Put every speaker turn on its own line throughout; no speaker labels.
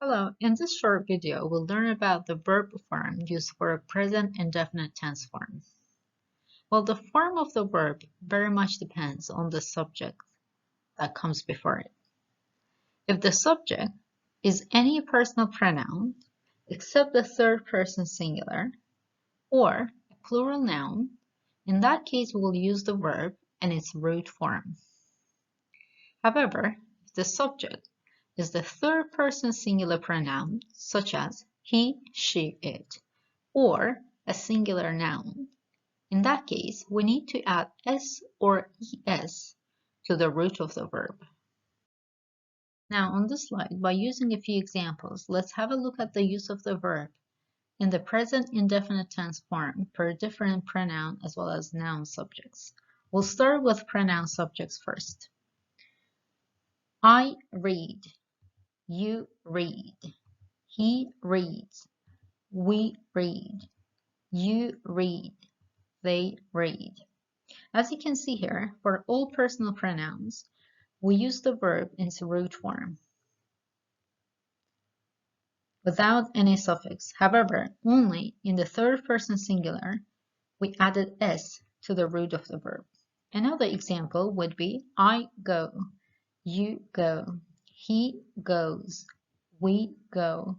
Hello, in this short video, we'll learn about the verb form used for a present indefinite tense form. Well, the form of the verb very much depends on the subject that comes before it. If the subject is any personal pronoun except the third person singular or a plural noun, in that case we will use the verb in its root form. However, if the subject is the third person singular pronoun, such as he, she, it, or a singular noun. In that case, we need to add s or es to the root of the verb. Now on this slide, by using a few examples, let's have a look at the use of the verb in the present indefinite tense form for different pronoun as well as noun subjects. We'll start with pronoun subjects first. I read. You read. He reads. We read. You read. They read. As you can see here, for all personal pronouns, we use the verb in its root form without any suffix. However, only in the third person singular, we added s to the root of the verb. Another example would be I go, you go, he goes, we go,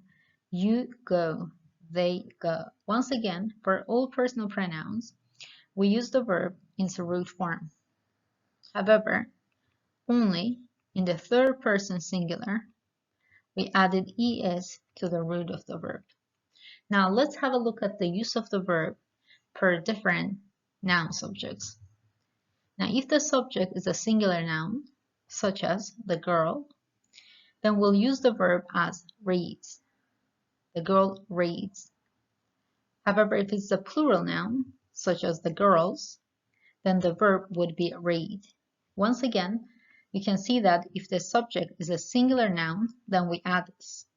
you go, they go. Once again, for all personal pronouns, we use the verb in its root form. However, only in the third person singular, we added es to the root of the verb. Now let's have a look at the use of the verb per different noun subjects. Now if the subject is a singular noun, such as the girl, then we'll use the verb as reads. The girl reads. However, if it's a plural noun, such as the girls, then the verb would be read. Once again, you can see that if the subject is a singular noun, then we add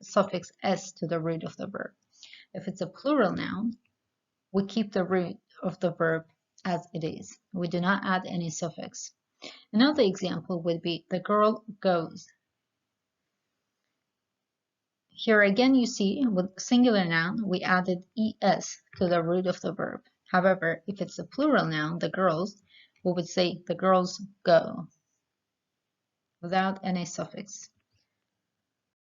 suffix s to the root of the verb. If it's a plural noun, we keep the root of the verb as it is. We do not add any suffix. Another example would be the girl goes. Here again you see with singular noun we added es to the root of the verb. However, if it's a plural noun, the girls, we would say the girls go without any suffix.